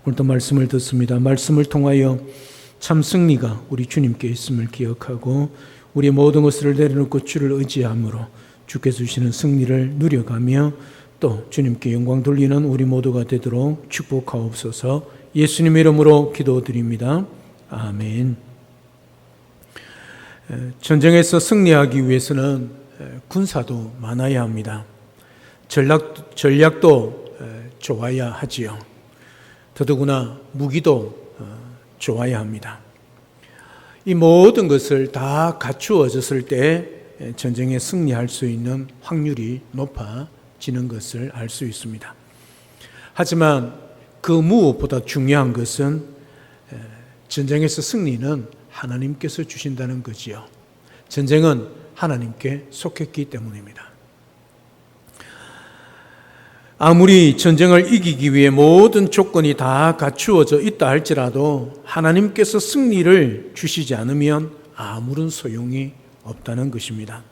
오늘도 말씀을 듣습니다. 말씀을 통하여 참 승리가 우리 주님께 있음을 기억하고 우리의 모든 것을 내려놓고 주를 의지함으로 주께서 주시는 승리를 누려가며 또 주님께 영광 돌리는 우리 모두가 되도록 축복하옵소서. 예수님의 이름으로 기도드립니다. 아멘. 전쟁에서 승리하기 위해서는 군사도 많아야 합니다. 전략도 좋아야 하지요. 더더구나 무기도 좋아야 합니다. 이 모든 것을 다 갖추어졌을 때 전쟁에 승리할 수 있는 확률이 높아지는 것을 알 수 있습니다. 하지만 그 무엇보다 중요한 것은 전쟁에서 승리는 하나님께서 주신다는 거지요. 전쟁은 하나님께 속했기 때문입니다. 아무리 전쟁을 이기기 위해 모든 조건이 다 갖추어져 있다 할지라도 하나님께서 승리를 주시지 않으면 아무런 소용이 없다는 것입니다.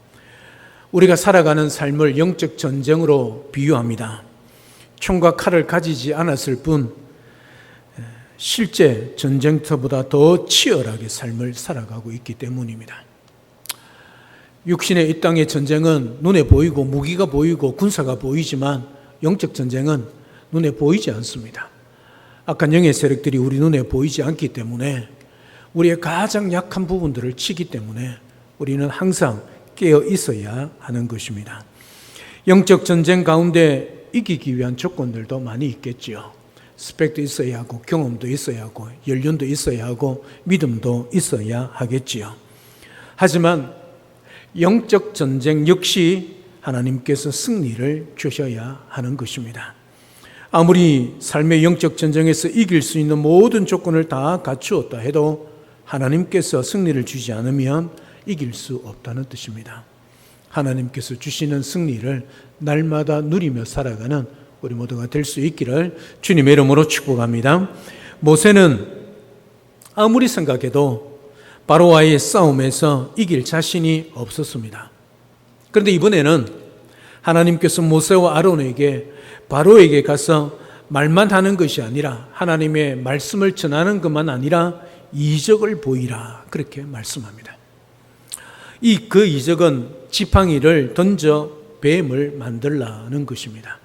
우리가 살아가는 삶을 영적 전쟁으로 비유합니다. 총과 칼을 가지지 않았을 뿐 실제 전쟁터보다 더 치열하게 삶을 살아가고 있기 때문입니다. 육신의 이 땅의 전쟁은 눈에 보이고 무기가 보이고 군사가 보이지만 영적 전쟁은 눈에 보이지 않습니다. 악한 영의 세력들이 우리 눈에 보이지 않기 때문에 우리의 가장 약한 부분들을 치기 때문에 우리는 항상 깨어 있어야 하는 것입니다. 영적 전쟁 가운데 이기기 위한 조건들도 많이 있겠지요. 스펙도 있어야 하고 경험도 있어야 하고 연륜도 있어야 하고 믿음도 있어야 하겠지요. 하지만 영적 전쟁 역시 하나님께서 승리를 주셔야 하는 것입니다. 아무리 삶의 영적 전쟁에서 이길 수 있는 모든 조건을 다 갖추었다 해도 하나님께서 승리를 주지 않으면 이길 수 없다는 뜻입니다. 하나님께서 주시는 승리를 날마다 누리며 살아가는 우리 모두가 될 수 있기를 주님의 이름으로 축복합니다. 모세는 아무리 생각해도 바로와의 싸움에서 이길 자신이 없었습니다. 그런데 이번에는 하나님께서 모세와 아론에게 바로에게 가서 말만 하는 것이 아니라 하나님의 말씀을 전하는 것만 아니라 이적을 보이라 그렇게 말씀합니다. 그 이적은 지팡이를 던져 뱀을 만들라는 것입니다.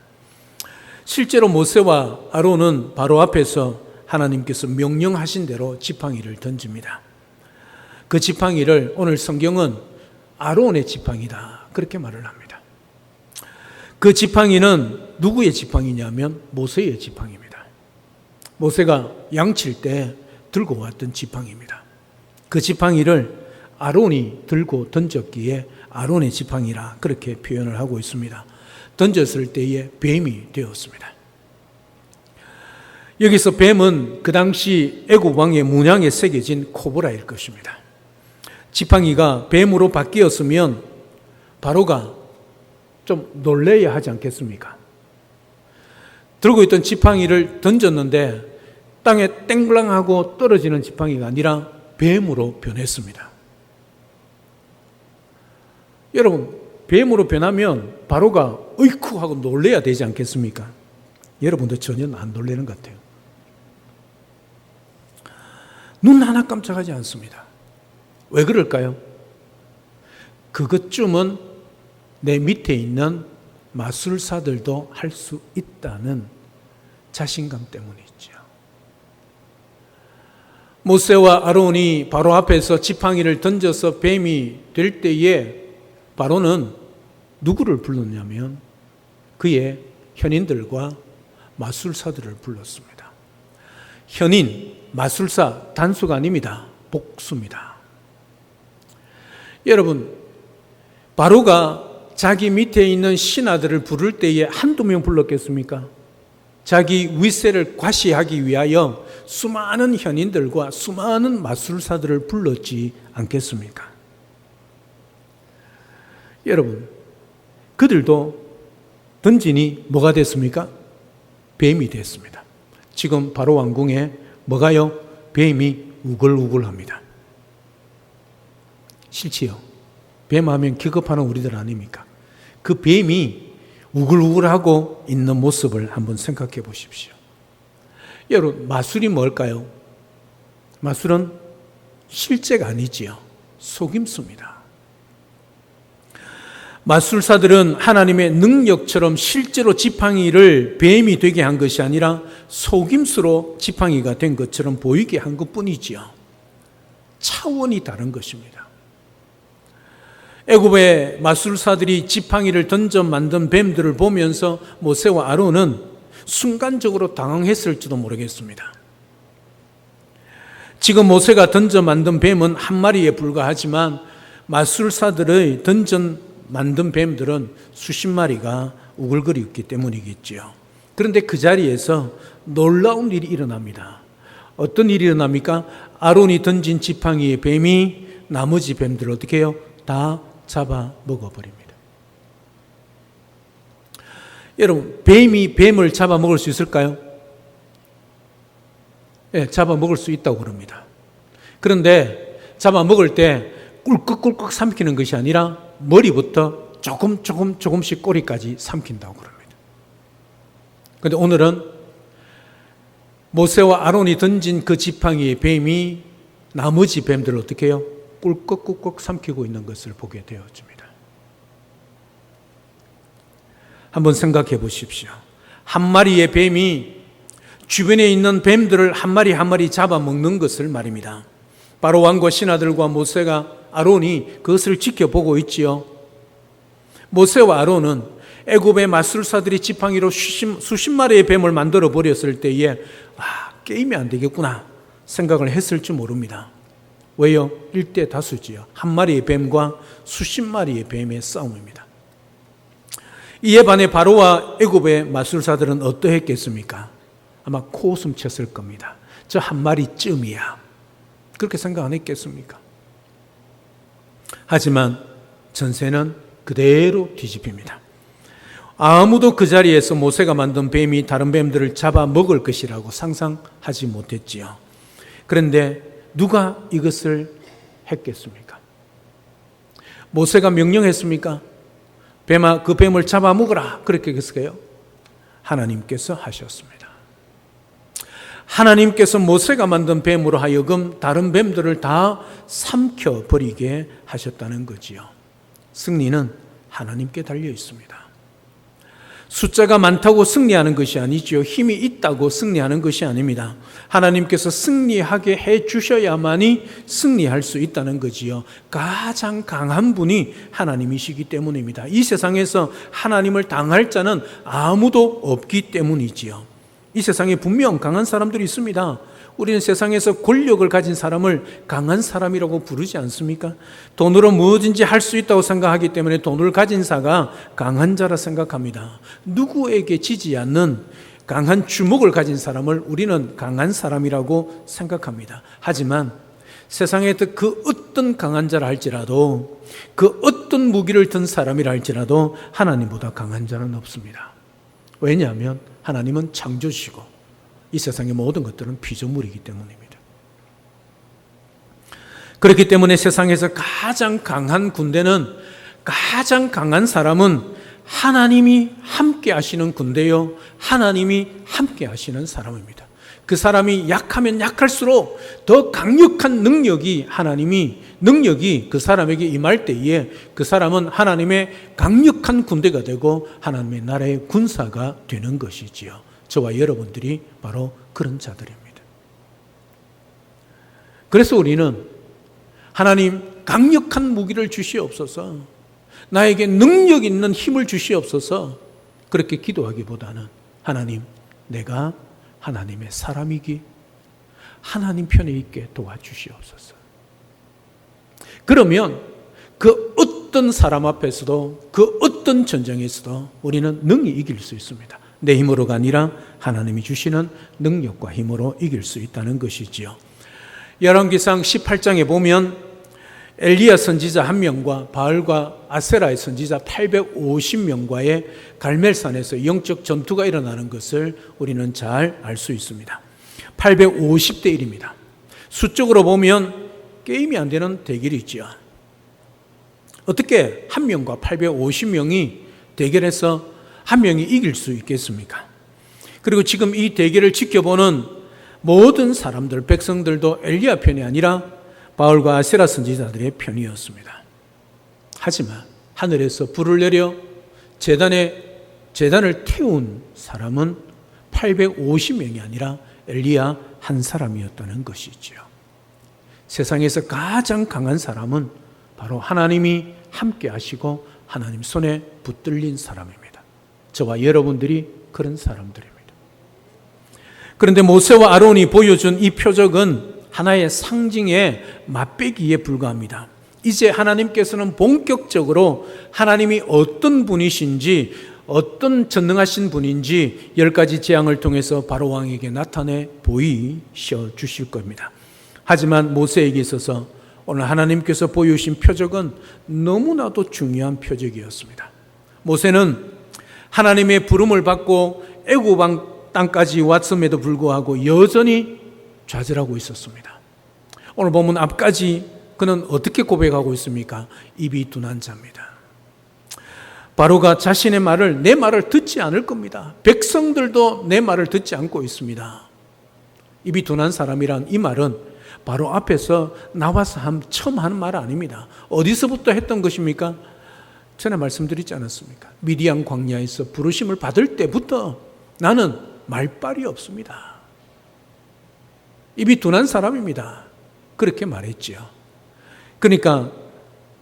실제로 모세와 아론은 바로 앞에서 하나님께서 명령하신 대로 지팡이를 던집니다. 그 지팡이를 오늘 성경은 아론의 지팡이다 그렇게 말을 합니다. 그 지팡이는 누구의 지팡이냐면 모세의 지팡이입니다. 모세가 양칠 때 들고 왔던 지팡이입니다. 그 지팡이를 아론이 들고 던졌기에 아론의 지팡이라 그렇게 표현을 하고 있습니다. 던졌을 때에 뱀이 되었습니다. 여기서 뱀은 그 당시 애굽 왕의 문양에 새겨진 코브라일 것입니다. 지팡이가 뱀으로 바뀌었으면 바로가 좀 놀래야 하지 않겠습니까? 들고 있던 지팡이를 던졌는데 땅에 땡글랑하고 떨어지는 지팡이가 아니라 뱀으로 변했습니다. 여러분, 뱀으로 변하면 바로가 어이쿠 하고 놀래야 되지 않겠습니까? 여러분도 전혀 안 놀래는 것 같아요. 눈 하나 깜짝하지 않습니다. 왜 그럴까요? 그것쯤은 내 밑에 있는 마술사들도 할 수 있다는 자신감 때문이죠. 모세와 아론이 바로 앞에서 지팡이를 던져서 뱀이 될 때에 바로는 누구를 불렀냐면 그의 현인들과 마술사들을 불렀습니다. 현인, 마술사 단수가 아닙니다. 복수입니다. 여러분, 바로가 자기 밑에 있는 신하들을 부를 때에 한두 명 불렀겠습니까? 자기 위세를 과시하기 위하여 수많은 현인들과 수많은 마술사들을 불렀지 않겠습니까? 여러분, 그들도 던지니 뭐가 됐습니까? 뱀이 됐습니다. 지금 바로 왕궁에 뭐가요? 뱀이 우글우글합니다. 싫지요? 뱀하면 기겁하는 우리들 아닙니까? 그 뱀이 우글우글하고 있는 모습을 한번 생각해 보십시오. 여러분, 마술이 뭘까요? 마술은 실제가 아니지요. 속임수입니다. 마술사들은 하나님의 능력처럼 실제로 지팡이를 뱀이 되게 한 것이 아니라 속임수로 지팡이가 된 것처럼 보이게 한 것뿐이지요. 차원이 다른 것입니다. 애굽의 마술사들이 지팡이를 던져 만든 뱀들을 보면서 모세와 아론은 순간적으로 당황했을지도 모르겠습니다. 지금 모세가 던져 만든 뱀은 한 마리에 불과하지만 마술사들의 던져 만든 뱀들은 수십 마리가 우글거리기 때문이겠지요. 그런데 그 자리에서 놀라운 일이 일어납니다. 어떤 일이 일어납니까? 아론이 던진 지팡이의 뱀이 나머지 뱀들을 어떻게 해요? 다 잡아 먹어버립니다. 여러분, 뱀이 뱀을 잡아 먹을 수 있을까요? 네, 잡아 먹을 수 있다고 그럽니다. 그런데 잡아 먹을 때 꿀꺽꿀꺽 삼키는 것이 아니라 머리부터 조금씩 꼬리까지 삼킨다고 그럽니다. 그런데 오늘은 모세와 아론이 던진 그 지팡이의 뱀이 나머지 뱀들을 어떻게 해요? 꿀꺽꿀꺽 삼키고 있는 것을 보게 되어집니다. 한번 생각해 보십시오. 한 마리의 뱀이 주변에 있는 뱀들을 한 마리 한 마리 잡아먹는 것을 말입니다. 바로 왕과 신하들과 모세가 아론이 그것을 지켜보고 있지요. 모세와 아론은 애굽의 마술사들이 지팡이로 수십 마리의 뱀을 만들어 버렸을 때에 게임이 안 되겠구나 생각을 했을지 모릅니다. 왜요? 1대 다수지요. 한 마리의 뱀과 수십 마리의 뱀의 싸움입니다. 이에 반해 바로와 애굽의 마술사들은 어떠했겠습니까? 아마 코웃음 쳤을 겁니다. 저 한 마리쯤이야. 그렇게 생각 안 했겠습니까? 하지만 전세는 그대로 뒤집힙니다. 아무도 그 자리에서 모세가 만든 뱀이 다른 뱀들을 잡아먹을 것이라고 상상하지 못했지요. 그런데 누가 이것을 했겠습니까? 모세가 명령했습니까? 뱀아, 그 뱀을 잡아먹으라. 그렇게 했을까요? 하나님께서 하셨습니다. 하나님께서 모세가 만든 뱀으로 하여금 다른 뱀들을 다 삼켜버리게 하셨다는 거지요. 승리는 하나님께 달려 있습니다. 숫자가 많다고 승리하는 것이 아니지요. 힘이 있다고 승리하는 것이 아닙니다. 하나님께서 승리하게 해 주셔야만이 승리할 수 있다는 거지요. 가장 강한 분이 하나님이시기 때문입니다. 이 세상에서 하나님을 당할 자는 아무도 없기 때문이지요. 이 세상에 분명 강한 사람들이 있습니다. 우리는 세상에서 권력을 가진 사람을 강한 사람이라고 부르지 않습니까? 돈으로 뭐든지 할 수 있다고 생각하기 때문에 돈을 가진 자가 강한 자라 생각합니다. 누구에게 지지 않는 강한 주먹을 가진 사람을 우리는 강한 사람이라고 생각합니다. 하지만 세상에 그 어떤 강한 자라 할지라도, 그 어떤 무기를 든 사람이라 할지라도 하나님보다 강한 자는 없습니다. 왜냐하면 하나님은 창조주시고 이 세상의 모든 것들은 피조물이기 때문입니다. 그렇기 때문에 세상에서 가장 강한 군대는, 가장 강한 사람은 하나님이 함께 하시는 군대요, 하나님이 함께 하시는 사람입니다. 그 사람이 약하면 약할수록 더 강력한 능력이 그 사람에게 임할 때에 그 사람은 하나님의 강력한 군대가 되고 하나님의 나라의 군사가 되는 것이지요. 저와 여러분들이 바로 그런 자들입니다. 그래서 우리는 하나님 강력한 무기를 주시옵소서, 나에게 능력 있는 힘을 주시옵소서, 그렇게 기도하기보다는 하나님, 내가 하나님의 사람이기 하나님 편에 있게 도와주시옵소서. 그러면 그 어떤 사람 앞에서도, 그 어떤 전쟁에서도 우리는 능히 이길 수 있습니다. 내 힘으로가 아니라 하나님이 주시는 능력과 힘으로 이길 수 있다는 것이지요. 열왕기상 18장에 보면 엘리야 선지자 1명과 바알과 아세라의 선지자 850명과의 갈멜산에서 영적 전투가 일어나는 것을 우리는 잘 알 수 있습니다. 850대 1입니다. 수적으로 보면 게임이 안 되는 대결이지요. 어떻게 1명과 850명이 대결해서 1명이 이길 수 있겠습니까? 그리고 지금 이 대결을 지켜보는 모든 사람들, 백성들도 엘리야 편이 아니라 바울과 아세라 선지자들의 편이었습니다. 하지만 하늘에서 불을 내려 제단을 태운 사람은 850명이 아니라 엘리야 한 사람이었다는 것이지요. 세상에서 가장 강한 사람은 바로 하나님이 함께 하시고 하나님 손에 붙들린 사람입니다. 저와 여러분들이 그런 사람들입니다. 그런데 모세와 아론이 보여준 이 표적은 하나의 상징의 맛배기에 불과합니다. 이제 하나님께서는 본격적으로 하나님이 어떤 분이신지, 어떤 전능하신 분인지 10가지 재앙을 통해서 바로 왕에게 나타내 보이셔 주실 겁니다. 하지만 모세에게 있어서 오늘 하나님께서 보여주신 표적은 너무나도 중요한 표적이었습니다. 모세는 하나님의 부름을 받고 애굽 땅까지 왔음에도 불구하고 여전히 좌절하고 있었습니다. 오늘 보면 앞까지 그는 어떻게 고백하고 있습니까? 입이 둔한 자입니다. 바로가 자신의 말을, 내 말을 듣지 않을 겁니다. 백성들도 내 말을 듣지 않고 있습니다. 입이 둔한 사람이란 이 말은 바로 앞에서 나와서 처음 하는 말 아닙니다. 어디서부터 했던 것입니까? 전에 말씀드리지 않았습니까? 미디안 광야에서 부르심을 받을 때부터 나는 말빨이 없습니다. 입이 둔한 사람입니다. 그렇게 말했지요. 그러니까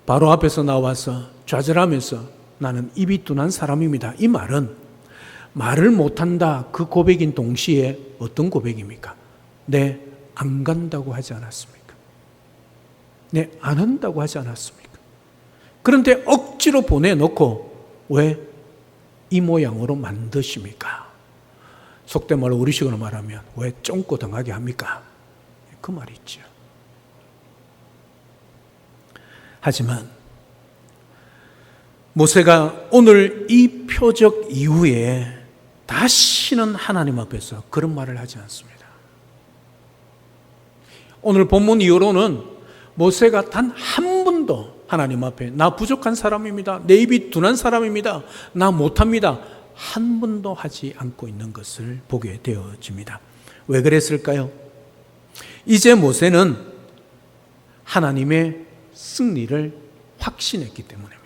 바로 앞에서 나와서 좌절하면서 나는 입이 둔한 사람입니다. 이 말은 말을 못한다 그 고백인 동시에 어떤 고백입니까? 네, 안 간다고 하지 않았습니까? 네, 안 한다고 하지 않았습니까? 그런데 억지로 보내놓고 왜 이 모양으로 만드십니까? 속된 말로 우리식으로 말하면 왜 쫑고 당하게 합니까? 그 말이 있죠. 하지만 모세가 오늘 이 표적 이후에 다시는 하나님 앞에서 그런 말을 하지 않습니다. 오늘 본문 이후로는 모세가 단 한 번도 하나님 앞에 나 부족한 사람입니다. 내 입이 둔한 사람입니다. 나 못합니다. 한 번도 하지 않고 있는 것을 보게 되어집니다. 왜 그랬을까요? 이제 모세는 하나님의 승리를 확신했기 때문입니다.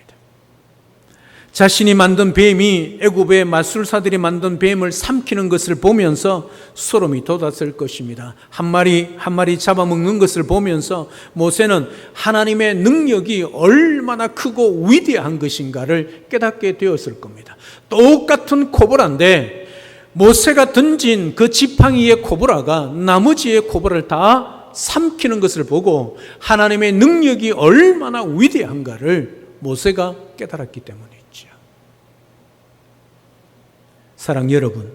자신이 만든 뱀이 애굽의 마술사들이 만든 뱀을 삼키는 것을 보면서 소름이 돋았을 것입니다. 한 마리 한 마리 잡아먹는 것을 보면서 모세는 하나님의 능력이 얼마나 크고 위대한 것인가를 깨닫게 되었을 겁니다. 똑같은 코브라인데 모세가 던진 그 지팡이의 코브라가 나머지의 코브라를 다 삼키는 것을 보고 하나님의 능력이 얼마나 위대한가를 모세가 깨달았기 때문이죠. 사랑 여러분,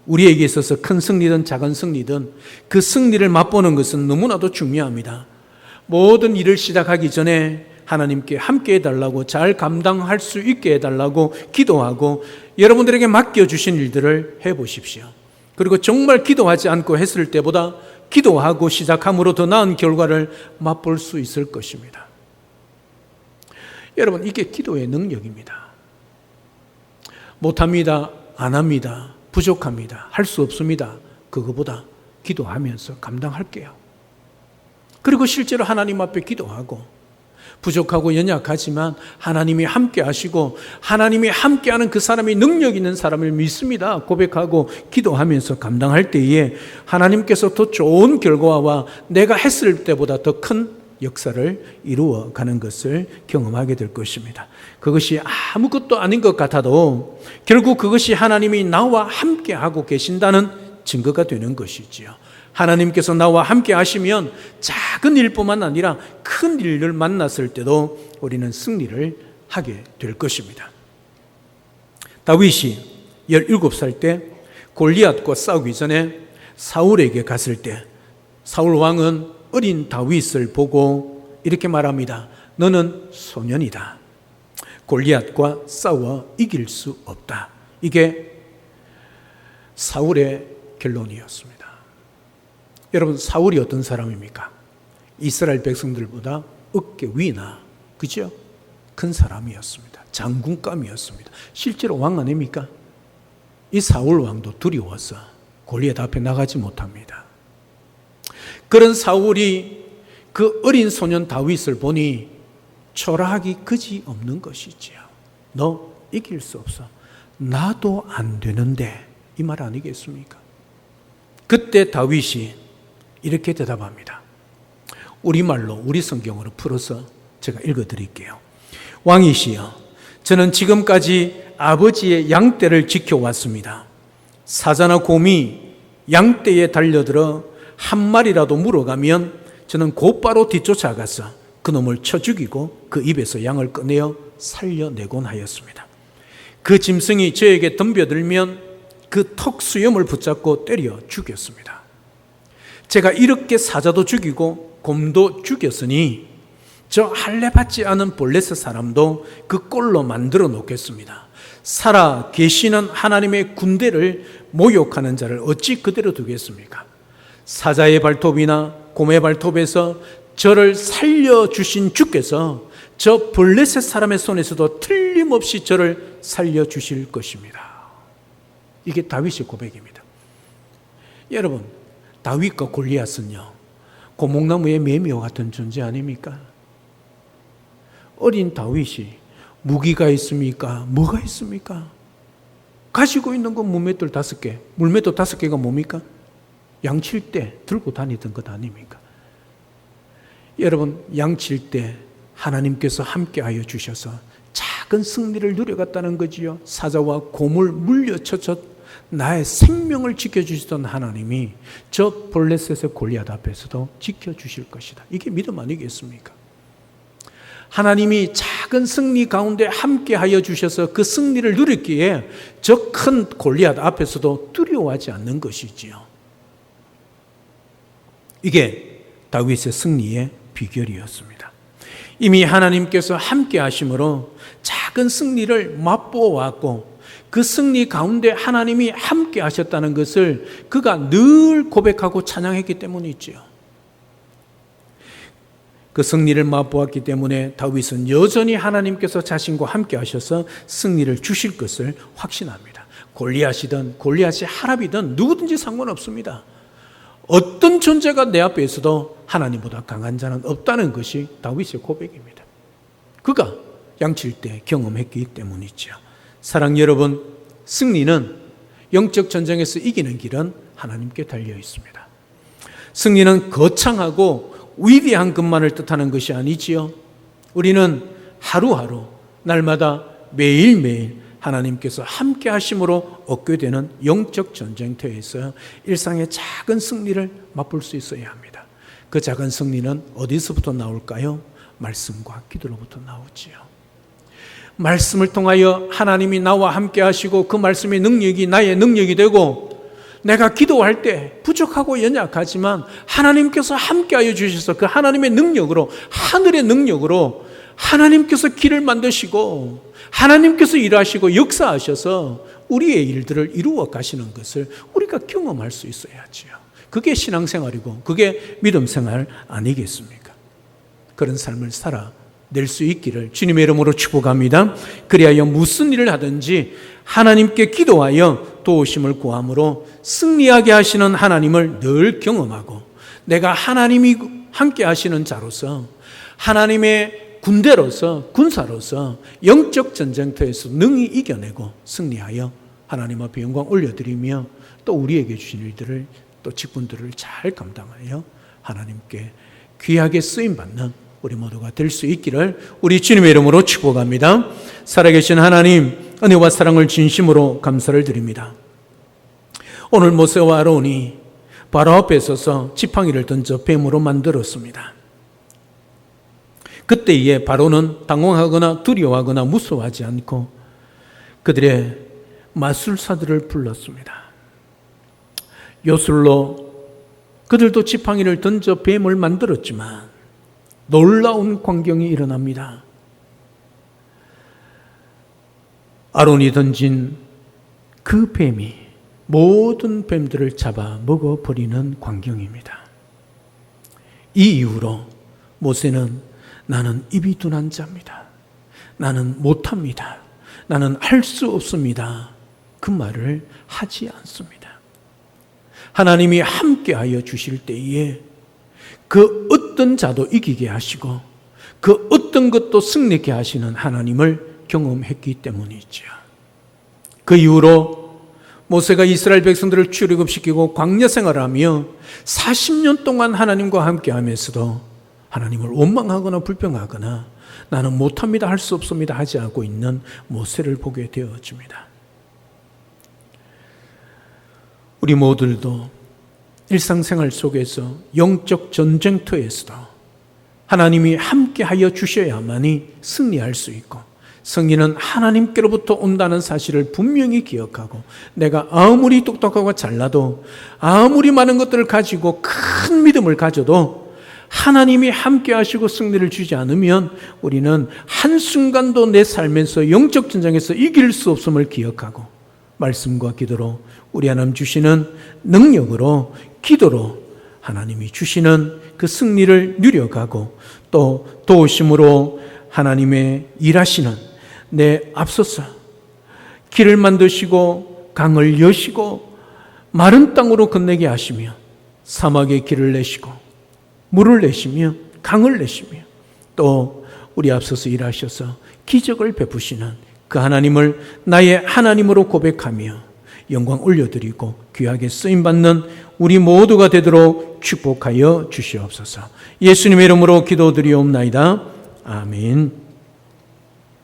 우리에게 있어서 큰 승리든 작은 승리든 그 승리를 맛보는 것은 너무나도 중요합니다. 모든 일을 시작하기 전에 하나님께 함께 해달라고, 잘 감당할 수 있게 해달라고 기도하고 여러분들에게 맡겨주신 일들을 해보십시오. 그리고 정말 기도하지 않고 했을 때보다 기도하고 시작함으로 더 나은 결과를 맛볼 수 있을 것입니다. 여러분, 이게 기도의 능력입니다. 못합니다, 안 합니다, 부족합니다, 할 수 없습니다. 그거보다 기도하면서 감당할게요. 그리고 실제로 하나님 앞에 기도하고 부족하고 연약하지만 하나님이 함께 하시고 하나님이 함께하는 그 사람이 능력 있는 사람을 믿습니다 고백하고 기도하면서 감당할 때에 하나님께서 더 좋은 결과와 내가 했을 때보다 더 큰 역사를 이루어가는 것을 경험하게 될 것입니다. 그것이 아무것도 아닌 것 같아도 결국 그것이 하나님이 나와 함께하고 계신다는 증거가 되는 것이지요. 하나님께서 나와 함께 하시면 작은 일뿐만 아니라 큰 일을 만났을 때도 우리는 승리를 하게 될 것입니다. 다윗이 17살 때 골리앗과 싸우기 전에 사울에게 갔을 때 사울 왕은 어린 다윗을 보고 이렇게 말합니다. 너는 소년이다. 골리앗과 싸워 이길 수 없다. 이게 사울의 결론이었습니다. 여러분, 사울이 어떤 사람입니까? 이스라엘 백성들보다 어깨 위나, 그죠? 큰 사람이었습니다. 장군감이었습니다. 실제로 왕 아닙니까? 이 사울 왕도 두려워서 골리앗 앞에 나가지 못합니다. 그런 사울이 그 어린 소년 다윗을 보니 초라하기 그지없는 것이지요. 너 이길 수 없어. 나도 안 되는데, 이 말 아니겠습니까? 그때 다윗이 이렇게 대답합니다. 우리말로, 우리 성경으로 풀어서 제가 읽어드릴게요. 왕이시여, 저는 지금까지 아버지의 양떼를 지켜왔습니다. 사자나 곰이 양떼에 달려들어 한 마리라도 물어가면 저는 곧바로 뒤쫓아가서 그놈을 쳐 죽이고 그 입에서 양을 꺼내어 살려내곤 하였습니다. 그 짐승이 저에게 덤벼들면 그 턱 수염을 붙잡고 때려 죽였습니다. 제가 이렇게 사자도 죽이고 곰도 죽였으니 저 할례 받지 않은 블레셋 사람도 그 꼴로 만들어 놓겠습니다. 살아 계시는 하나님의 군대를 모욕하는 자를 어찌 그대로 두겠습니까? 사자의 발톱이나 곰의 발톱에서 저를 살려주신 주께서 저 블레셋 사람의 손에서도 틀림없이 저를 살려주실 것입니다. 이게 다윗의 고백입니다. 여러분, 다윗과 골리앗은요, 고목나무의 매미와 같은 존재 아닙니까? 어린 다윗이 무기가 있습니까? 뭐가 있습니까? 가지고 있는 건 물맷돌 5개. 물맷돌 5개가 뭡니까? 양칠 때 들고 다니던 것 아닙니까? 여러분, 양칠 때 하나님께서 함께하여 주셔서 작은 승리를 누려갔다는 거지요. 사자와 곰을 물려쳐서 나의 생명을 지켜주시던 하나님이 저 블레셋의 골리앗 앞에서도 지켜주실 것이다. 이게 믿음 아니겠습니까? 하나님이 작은 승리 가운데 함께하여 주셔서 그 승리를 누렸기에 저 큰 골리앗 앞에서도 두려워하지 않는 것이지요. 이게 다윗의 승리의 비결이었습니다. 이미 하나님께서 함께 하심으로 작은 승리를 맛보았고 그 승리 가운데 하나님이 함께 하셨다는 것을 그가 늘 고백하고 찬양했기 때문이지요. 그 승리를 맛보았기 때문에 다윗은 여전히 하나님께서 자신과 함께 하셔서 승리를 주실 것을 확신합니다. 골리앗이든 골리앗이 하랍이든 누구든지 상관없습니다. 어떤 존재가 내 앞에 있어도 하나님보다 강한 자는 없다는 것이 다윗의 고백입니다. 그가 양칠 때 경험했기 때문이죠. 사랑 여러분, 승리는 영적 전쟁에서 이기는 길은 하나님께 달려 있습니다. 승리는 거창하고 위대한 것만을 뜻하는 것이 아니지요. 우리는 하루하루 날마다 매일매일 하나님께서 함께 하심으로 얻게 되는 영적 전쟁터에서 일상의 작은 승리를 맛볼 수 있어야 합니다. 그 작은 승리는 어디서부터 나올까요? 말씀과 기도로부터 나오지요. 말씀을 통하여 하나님이 나와 함께 하시고 그 말씀의 능력이 나의 능력이 되고 내가 기도할 때 부족하고 연약하지만 하나님께서 함께하여 주셔서 그 하나님의 능력으로, 하늘의 능력으로 하나님께서 길을 만드시고 하나님께서 일하시고 역사하셔서 우리의 일들을 이루어 가시는 것을 우리가 경험할 수 있어야지요. 그게 신앙생활이고 그게 믿음생활 아니겠습니까? 그런 삶을 살아낼 수 있기를 주님의 이름으로 축복합니다. 그리하여 무슨 일을 하든지 하나님께 기도하여 도우심을 구함으로 승리하게 하시는 하나님을 늘 경험하고 내가 하나님이 함께 하시는 자로서 하나님의 군대로서 군사로서 영적 전쟁터에서 능히 이겨내고 승리하여 하나님 앞에 영광 올려드리며 또 우리에게 주신 일들을 또 직분들을 잘 감당하여 하나님께 귀하게 쓰임받는 우리 모두가 될 수 있기를 우리 주님의 이름으로 축복합니다. 살아계신 하나님, 은혜와 사랑을 진심으로 감사를 드립니다. 오늘 모세와 아론이 바로 앞에 서서 지팡이를 던져 뱀으로 만들었습니다. 그때에 바로는 당황하거나 두려워하거나 무서워하지 않고 그들의 마술사들을 불렀습니다. 요술로 그들도 지팡이를 던져 뱀을 만들었지만 놀라운 광경이 일어납니다. 아론이 던진 그 뱀이 모든 뱀들을 잡아 먹어버리는 광경입니다. 이 이후로 모세는 나는 입이 둔한 자입니다. 나는 못합니다. 나는 할 수 없습니다. 그 말을 하지 않습니다. 하나님이 함께하여 주실 때에 그 어떤 자도 이기게 하시고 그 어떤 것도 승리케 하시는 하나님을 경험했기 때문이죠. 그 이후로 모세가 이스라엘 백성들을 출애굽시키고 광야 생활하며 40년 동안 하나님과 함께 하면서도 하나님을 원망하거나 불평하거나 나는 못합니다, 할 수 없습니다 하지 않고 있는 모세를 보게 되어집니다. 우리 모두도 일상생활 속에서 영적 전쟁터에서도 하나님이 함께하여 주셔야만이 승리할 수 있고, 승리는 하나님께로부터 온다는 사실을 분명히 기억하고, 내가 아무리 똑똑하고 잘나도, 아무리 많은 것들을 가지고 큰 믿음을 가져도 하나님이 함께 하시고 승리를 주지 않으면 우리는 한순간도 내 삶에서 영적 전쟁에서 이길 수 없음을 기억하고, 말씀과 기도로, 우리 하나님 주시는 능력으로, 기도로 하나님이 주시는 그 승리를 누려가고, 또 도우심으로 하나님의 일하시는 내 앞서서 길을 만드시고 강을 여시고 마른 땅으로 건너게 하시며 사막에 길을 내시고 물을 내시며 강을 내시며 또 우리 앞서서 일하셔서 기적을 베푸시는 그 하나님을 나의 하나님으로 고백하며 영광 올려드리고 귀하게 쓰임받는 우리 모두가 되도록 축복하여 주시옵소서. 예수님의 이름으로 기도드리옵나이다. 아멘.